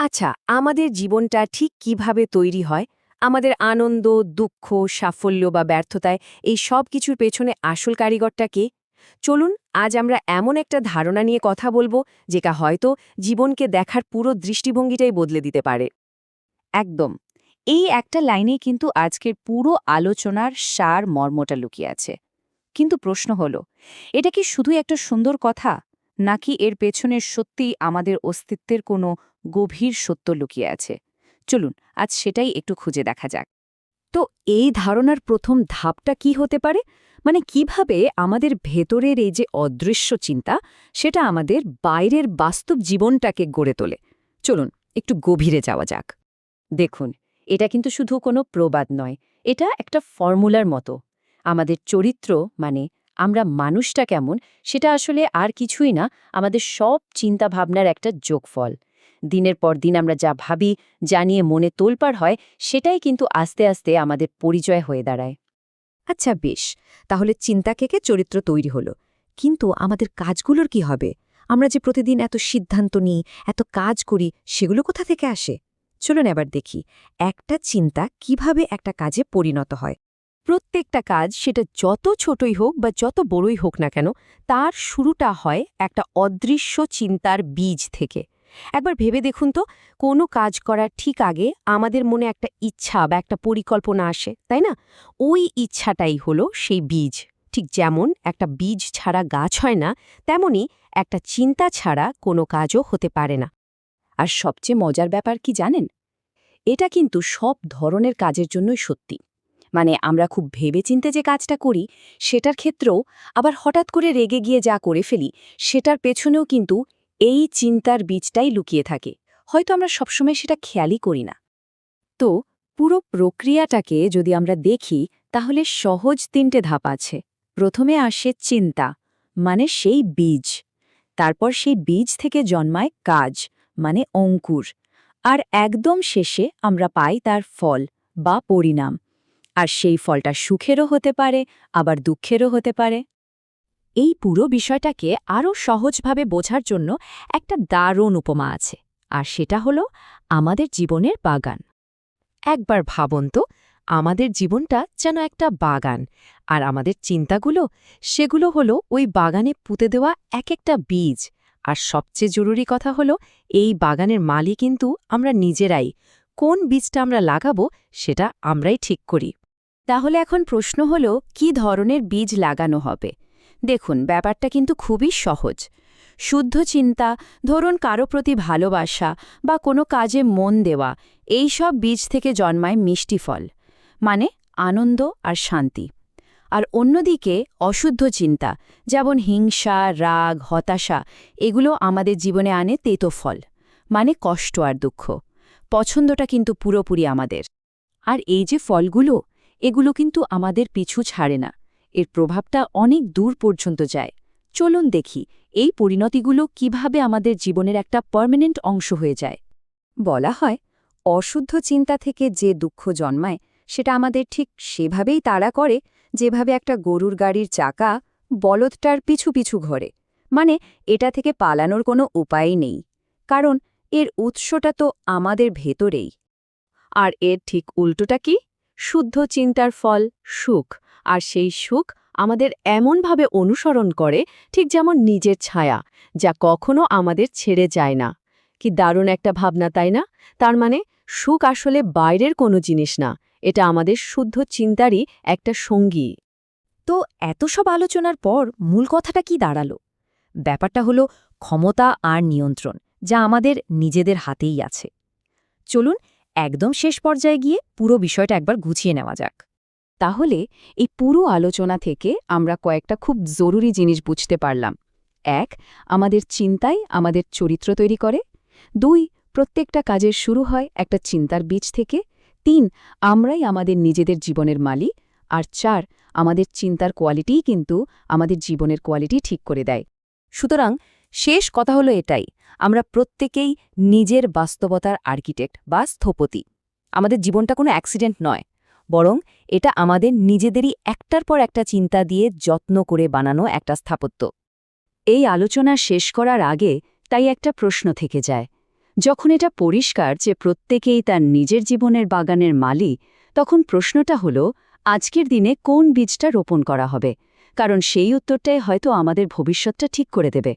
আচ্ছা, আমাদের জীবনটা ঠিক কিভাবে তৈরি হয়? আমাদের আনন্দ, দুঃখ, সাফল্য বা ব্যর্থতায় এই সব কিছুর পেছনে আসল কারিগরটা কে? চলুন, আজ আমরা এমন একটা ধারণা নিয়ে কথা বলবো, যেটা হয়তো জীবনকে দেখার পুরো দৃষ্টিভঙ্গিটাই বদলে দিতে পারে। একদম। এই একটা লাইনেই কিন্তু আজকের পুরো আলোচনার সার মর্মটা লুকিয়ে আছে। কিন্তু প্রশ্ন হলো, এটা কি শুধুই একটা সুন্দর কথা, নাকি এর পেছনের সত্যিই আমাদের অস্তিত্বের কোনো গভীর সত্য লুকিয়ে আছে? চলুন আজ সেটাই একটু খুঁজে দেখা যাক। তো এই ধারণার প্রথম ধাপটা কি হতে পারে? মানে কিভাবে আমাদের ভেতরের এই যে অদৃশ্য চিন্তা, সেটা আমাদের বাইরের বাস্তব জীবনটাকে গড়ে তোলে? চলুন একটু গভীরে যাওয়া যাক। দেখুন, এটা কিন্তু শুধু কোনো প্রবাদ নয়, এটা একটা ফর্মুলার মতো। আমাদের চরিত্র, মানে আমরা মানুষটা কেমন, সেটা আসলে আর কিছুই না, আমাদের সব চিন্তাভাবনার একটা যোগফল। দিনের পর দিন আমরা যা ভাবি, যা নিয়ে মনে তোলপাড় হয়, সেটাই কিন্তু আস্তে আস্তে আমাদের পরিচয় হয়ে দাঁড়ায়। আচ্ছা বেশ, তাহলে চিন্তা থেকে চরিত্র তৈরি হলো, কিন্তু আমাদের কাজগুলোর কি হবে? আমরা যে প্রতিদিন এত সিদ্ধান্ত নিই, এত কাজ করি, সেগুলো কোথা থেকে আসে? চলুন এবার দেখি একটা চিন্তা কিভাবে একটা কাজে পরিণত হয়। প্রত্যেকটা কাজ, সেটা যত ছোটই হোক বা যত বড়ই হোক না কেন, তার শুরুটা হয় একটা অদৃশ্য চিন্তার বীজ থেকে। একবার ভেবে দেখুন তো, কোনো কাজ করার ঠিক আগে আমাদের মনে একটা ইচ্ছা বা একটা পরিকল্পনা আসে, তাই না? ওই ইচ্ছাটাই হলো সেই বীজ। ঠিক যেমন একটা বীজ ছাড়া গাছ হয় না, তেমনি একটা চিন্তা ছাড়া কোনো কাজও হতে পারে না। আর সবচেয়ে মজার ব্যাপার কি জানেন? এটা কিন্তু সব ধরনের কাজের জন্যই সত্যি। মানে আমরা খুব ভেবেচিন্তে যে কাজটা করি, সেটার ক্ষেত্রেও, আবার হঠাৎ করে রেগে গিয়ে যা করে ফেলি, সেটার পেছনেও কিন্তু এই চিন্তার বীজটাই লুকিয়ে থাকে। হয়তো আমরা সবসময় সেটা খেয়ালই করি না। তো পুরো প্রক্রিয়াটাকে যদি আমরা দেখি, তাহলে সহজ ৩টে ধাপ আছে। প্রথমে আসে চিন্তা, মানে সেই বীজ। তারপর সেই বীজ থেকে জন্মায় কাজ, মানে অঙ্কুর। আর একদম শেষে আমরা পাই তার ফল বা পরিণাম। আর সেই ফলটা সুখেরও হতে পারে, আবার দুঃখেরও হতে পারে। এই পুরো বিষয়টাকে আরও সহজভাবে বোঝার জন্য একটা দারুণ উপমা আছে, আর সেটা হলো আমাদের জীবনের বাগান। একবার ভাবুন তো, আমাদের জীবনটা যেন একটা বাগান, আর আমাদের চিন্তাগুলো, সেগুলো হলো ওই বাগানে পুঁতে দেওয়া এক একটা বীজ। আর সবচেয়ে জরুরি কথা হলো, এই বাগানের মালি কিন্তু আমরা নিজেরাই। কোন বীজটা আমরা লাগাবো, সেটা আমরাই ঠিক করি। তাহলে এখন প্রশ্ন হলো, কি ধরনের বীজ লাগানো হবে? দেখুন, ব্যাপারটা কিন্তু খুবই সহজ। শুদ্ধ চিন্তা, ধরুন কারো প্রতি ভালোবাসা বা কোনো কাজে মন দেওয়া, এই সব বীজ থেকে জন্মায় মিষ্টি ফল, মানে আনন্দ আর শান্তি। আর অন্যদিকে অশুদ্ধ চিন্তা, যেমন হিংসা, রাগ, হতাশা, এগুলো আমাদের জীবনে আনে তেতো ফল, মানে কষ্ট আর দুঃখ। পছন্দটা কিন্তু পুরোপুরি আমাদের। আর এই যে ফলগুলো, এগুলো কিন্তু আমাদের পিছু ছাড়ে না, এর প্রভাবটা অনেক দূর পর্যন্ত যায়। চলুন দেখি এই পরিণতিগুলো কিভাবে আমাদের জীবনের একটা পার্মানেন্ট অংশ হয়ে যায়। বলা হয়, অশুদ্ধ চিন্তা থেকে যে দুঃখ জন্মায়, সেটা আমাদের ঠিক সেভাবেই তাড়া করে, যেভাবে একটা গরুর গাড়ির চাকা বলদটার পিছু পিছু ঘোরে। মানে এটা থেকে পালানোর কোনো উপায়ই নেই, কারণ এর উৎসটা তো আমাদের ভেতরেই। আর এর ঠিক উল্টোটা কি? শুদ্ধ চিন্তার ফল সুখ। আর সেই সুখ আমাদের এমনভাবে অনুসরণ করে, ঠিক যেমন নিজের ছায়া, যা কখনো আমাদের ছেড়ে যায় না। কি দারুণ একটা ভাবনা, তাই না? তার মানে সুখ আসলে বাইরের কোনো জিনিস না, এটা আমাদের শুদ্ধ চিন্তারই একটা সঙ্গী। তো এত সব আলোচনার পর মূল কথাটা কি দাঁড়ালো? ব্যাপারটা হলো ক্ষমতা আর নিয়ন্ত্রণ, যা আমাদের নিজেদের হাতেই আছে। চলুন একদম শেষ পর্যায়ে গিয়ে পুরো বিষয়টা একবার গুছিয়ে নেওয়া যাক। তাহলে এই পুরো আলোচনা থেকে আমরা কয়েকটা খুব জরুরি জিনিস বুঝতে পারলাম। ১. আমাদের চিন্তাই আমাদের চরিত্র তৈরি করে। ২. প্রত্যেকটা কাজের শুরু হয় একটা চিন্তার বীজ থেকে। ৩. আমরাই আমাদের নিজেদের জীবনের মালিক। আর ৪. আমাদের চিন্তার কোয়ালিটিই কিন্তু আমাদের জীবনের কোয়ালিটি ঠিক করে দেয়। সুতরাং শেষ কথা হলো এটাই, আমরা প্রত্যেকেই নিজের বাস্তবতার আর্কিটেক্ট বা স্থপতি। আমাদের জীবনটা কোনো অ্যাক্সিডেন্ট নয়, বরং এটা আমাদের নিজেদেরই একটার পর একটা চিন্তা দিয়ে যত্ন করে বানানো একটা স্থাপত্য। এই আলোচনা শেষ করার আগে তাই একটা প্রশ্ন থেকে যায়। যখন এটা পরিষ্কার যে প্রত্যেকেই তার নিজের জীবনের বাগানের মালি, তখন প্রশ্নটা হলো আজকের দিনে কোন বীজটা রোপণ করা হবে, কারণ সেই উত্তরটাই হয়তো আমাদের ভবিষ্যৎটা ঠিক করে দেবে।